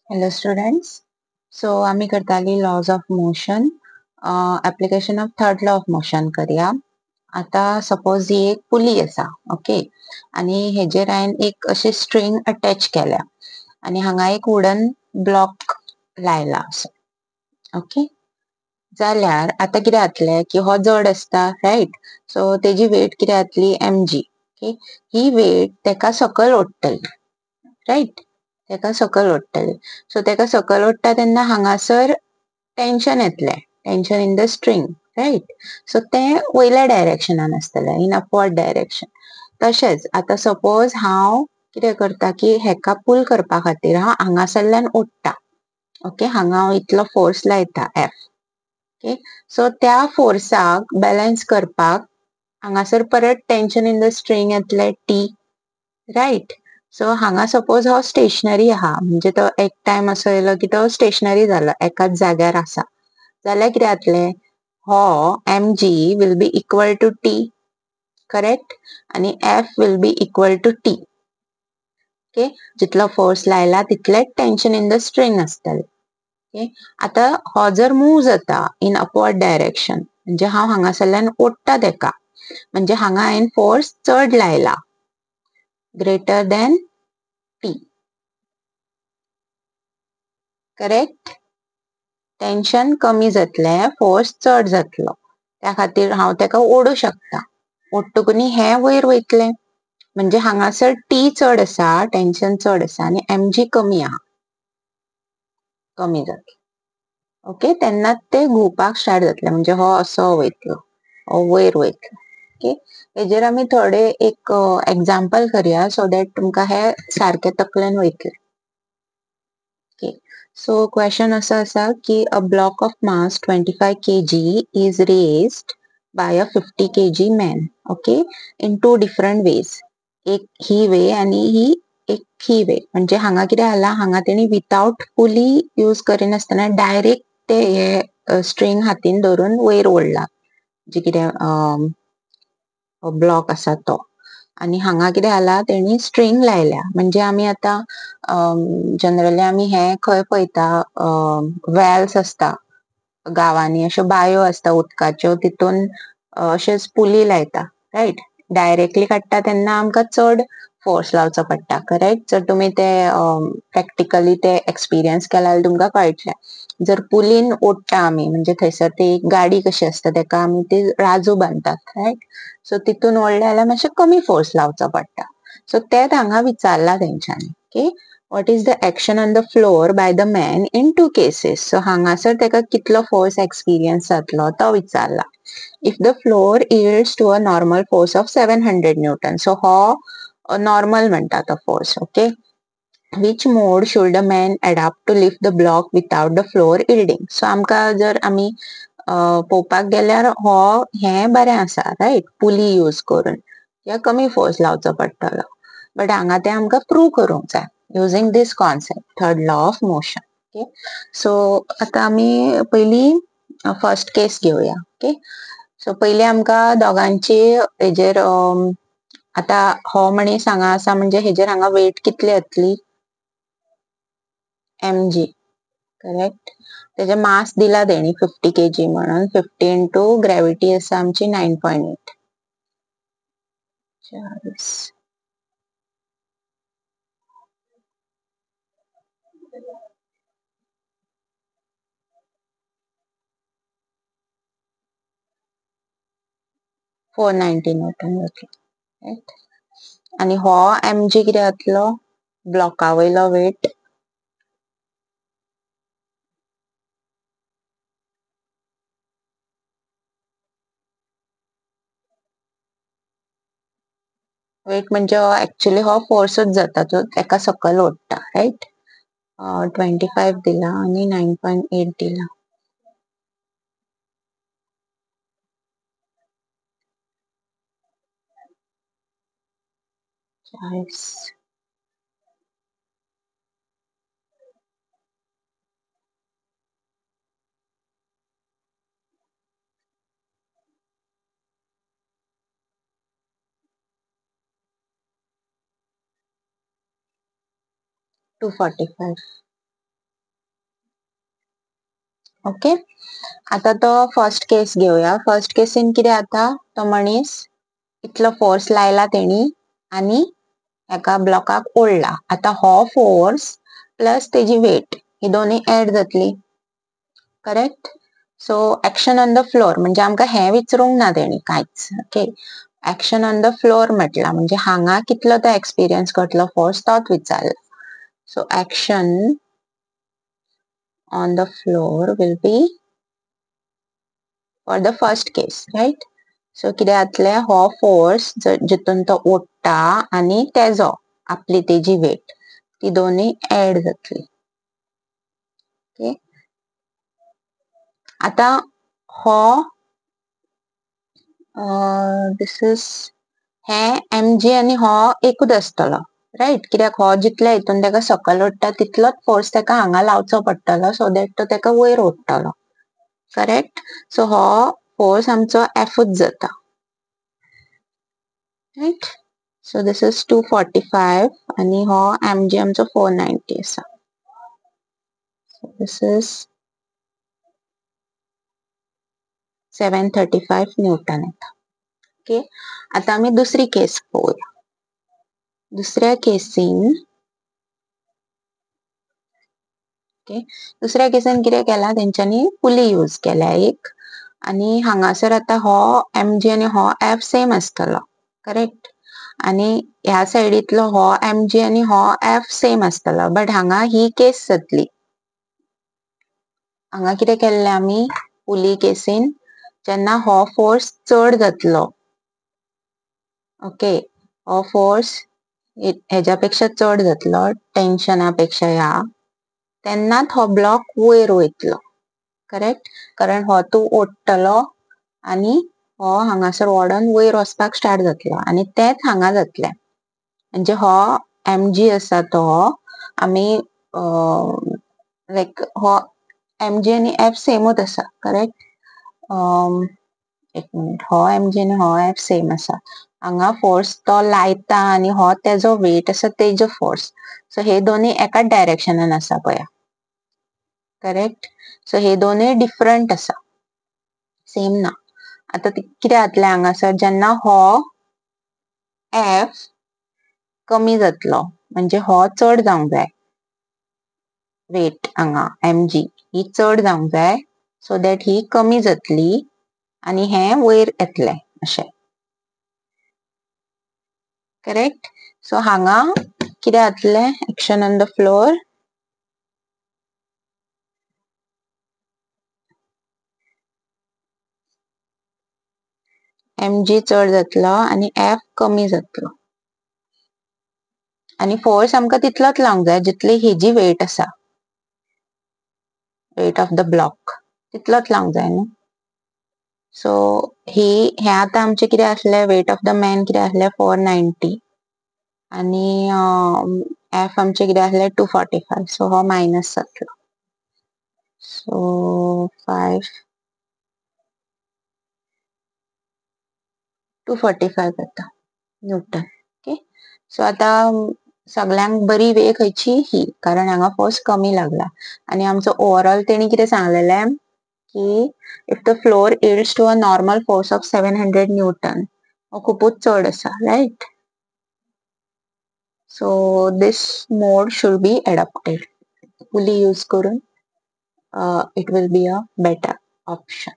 Hello students. So आम्ही करताली laws of motion application of third law of motion करूया. आता सपोज ही एक पुली असा ओके आणि हेजेर हायन एक अशी स्ट्रिंग अटॅच केल्या आणि हांगा एक वुडन ब्लॉक लायला असो ओके. जाल्यार आता कितें जातले की हो जड असता राईट. सो तेजी वेट कितें जातली mg ओके. ही वेट तेका सकयल ओडटली राईट. तेका सकयल ओडटली. सो तेका सकयल ओडटा तेन्ना हांगासर टेन्शन येतले. Tension in the string right. So ते वयल्या डायरेक्शनान आसतले इन अपवर्ड डायरेक्शन. तशेंच आता सपोज हांव कितें करता की हेका पुल करपा खातीर हांव हांगासरल्यान ओडटा ओके. हांगा हांव इतलो फोर्स लायता एफ ओके. सो त्या फोर्साक बॅलन्स करपाक हांगासर परत टेन्शन इन द स्ट्रिंग येतले टी राईट. सो हांगा सपोज हो स्टेशनरी आहा म्हणजे तो एक टाइम असो येयलो की तो स्टेशनरी जालो एकाच जाग्यार आसा जाल्यार कितें जातले हो mg will be equal to T correct आणि f will be equal to T okay. जितलो फोर्स लायला तितले टेन्शन इन द स्ट्रिंग आसतले ओके. आता हो जर मूव जाता इन अपवर्ड डायरेक्शन म्हणजे हांव हांगासरल्यान ओडटा तेका म्हणजे हांगा हायेन फोर्स चड लायला greater than T correct. Tension कमी जातले फोर्स चड जातलो त्या खातीर हांव तेका ओडू शकता. ओडटकुनी हे वयर वयतले म्हणजे हांगासर टी चड आसा टेन्शन चड आसा आणि mg कमी आहा कमी जातलो ओके. तेन्ना ते घुवपाक स्टार्ट जातले म्हणजे हो असो वयतलो हो वयर वयतलो ओके. हेजेर आमी थोडे एक एक्झाम्पल करूया सो दॅट तुमकां हे सारखे तकलेन वयतले ओके. सो क्वेश्चन असो आसा की a block of mass 25 kg is raised by a 50 kg man okay in two different ways. एक ही वे आणि ही एक ही वे म्हणजे हांगा कितें जाला हांगा तेणी विथआउट पुली यूज करिनासतना डायरेक्ट ते हे स्ट्रिंग हातीन धरून वयर ओडला जे कितें ब्लॉक आसा तो आणि हांगा कितें जाला तेणी स्ट्रिंग लायल्या म्हणजे आमी आता जनरली आमी हे खंय पळयता वेल्स आसता गावांनी अश्यो बायो आसता उदकाच्यो तितून अशेच पुली लायता राईट. डायरेक्टली काडटा तेन्ना आमकां चड फोर्स लावचो पडटा करेक्ट. जर तुमी ते प्रॅक्टिकली ते एक्सपिरियन्स केला जाल्यार तुमकां कळटले. जर पुलीन ओडटा आमी म्हणजे थंयसर ती गाडी कशी आसता तेका आमी ती राजू बांदतात राईट. सो तितून ओडले जाल्यार मातशे कमी फोर्स लावचो पडटा. सो तेच हांगा विचारला तेंच्यांनी okay. what is the action on the floor by the man in two cases. so हांगासर तेका कितलो फोर्स एक्सपिरियन्स जातलो तो विचारला. if the floor yields to a normal force of 700 newton so हो नॉर्मल म्हणटा तो force okay. which mode should a man adapt to lift the block without the floor yielding. so आमकां जर आमी पळोवपाक गेल्यार हो हे बरें आसा राईट पुली यूज करून या कमी फोर्स लावचो पडटलो बट हांगा ते आमकां प्रूव करूंक जाय using this concept third law of motion okay. so आता आमी पयली फर्स्ट केस घेऊया ओके. सो पयली आमकां दोगांची हेजेर आता हो मनीस हांगा आसा म्हणजे हेजेर हांगा वेट कितली येतली mg करेक्ट. तेजे मास दिला तेणी 50 kg म्हणून 50 इंटू ग्रॅव्हिटी आसा आमची 9.8 40 490 न्यूटन जातलो राईट. आणि हो mg किती जातलो ब्लॉका वयलो वेट वेट म्हणजे ऍक्च्युली हो फोर्सच जाता तो एका सकयल ओडटा राईट. 25 दिला आणि 9.8 दिला 40 245 ओके. आता तो फर्स्ट केस घेऊया. फर्स्ट केसीन कितें जाता, तो मनीस इतलो फोर्स लायला तेणी आणि एका ब्लॉकाक ओडला. आता हो फोर्स प्लस तेजी वेट ही दोन्ही ऍड जातली. Correct. So action on the floor म्हणजे आमकां हे विचारूंक ना तेणी कांयच. Okay. Action on the floor म्हटला म्हणजे हांगा कितलो तो एक्सपिरियन्स करतलो फोर्स तोच विचारला. So action on the floor will be for the first case, right. So कितें जातले, हो फोर्स जितून तो ओडटा आणि तेजो आपली तेजी वेट ती दोन्ही ऍड जातली. ओके. आता हो दिस इज हे mg आणि हो एकूच आसतलो, राईट. कित्याक हो जितल्या हितून तेका सकयल ओडटा तितलोच फोर्स तेका हांगा लावचो पडटलो सो दॅट तो तेका वयर ओडटलो. करेक्ट. सो हो फोर्स आमचो एफूच जाता, राईट. सो दिस इज 245 आणि हो mg आमचो 490 आसा. सो दिस इज 735 न्यूटन येता. ओके. आता आमी दुसरी केस पळोवया. दुसऱ्या केसीन ओके. दुसऱ्या केसीन कितें केला तेंच्यांनी पुली यूज केल्या एक आणि हांगासर आता हो mg आणि हो f सेम आसतलो, करेक्ट. आणि ह्या साइडीतलो हो mg आणि हो f सेम आसतलो, बट हांगा ही केस जातली. हांगा कितें केल्ले आमी पुली केसीन जेन्ना हो फोर्स चड जातलो, ओके, हो फोर्स हेच्यापेक्षा चड जातलो टेन्शनापेक्षा ह्या, तेन्नाच हो ब्लॉक वयर वयतलो. करेक्ट. कारण हो तू ओडटलो आणि हो हांगासर ओडून वयर वचपाक स्टार्ट जातलो आणि तेच हांगा जातले. म्हणजे हो mg आसा तो आमी लायक हो mg आणि f सेमूच आसा, करेक्ट. एक मिनिट, हो mg आणि हो f सेम आसा. हांगा फोर्स तो लायता आणि हो तेजो वेट आसा तेजो फोर्स. सो हे दोन्ही एकाच डायरेक्शनान आसा पळया, करेक्ट. सो हे दोन्ही डिफरंट आसा, सेम ना. आता कितें जातले हांगासर जेन्ना हो f कमी जातलो म्हणजे हो चड जावंक जाय, वेट हांगा mg ही चड जावंक जाय सो दॅट ही कमी जातली आणि हे वयर येतले अशें, करेक्ट. सो हांगा कितें जातले, action on the floor mg चड जातलो आणि f कमी जातलो आणि फोर्स आमकां तितलोच लावंक जाय जितली हेजी वेट आसा, वेट ऑफ द ब्लॉक तितलोच लावंक जाय न्हू. सो हे आता आमचे कितें आसले, वेट ऑफ द मॅन कितें आसले 490 आणि f आमचे कितें आसले 245. सो हो मायनस जातलो. सो 5 245 जाता न्यूटन. ओके. सो आता सगळ्यांक बरी वे खंयची ही, कारण हांगा फोर्स कमी लागला आणि आमचो ओवरऑल तेणी कितें सांगलेले की if the floor yields to a normal force of 700 newton, हो खूपच चड आसा, right. So this mode should be adopted. Pulley use करून it will be a better option.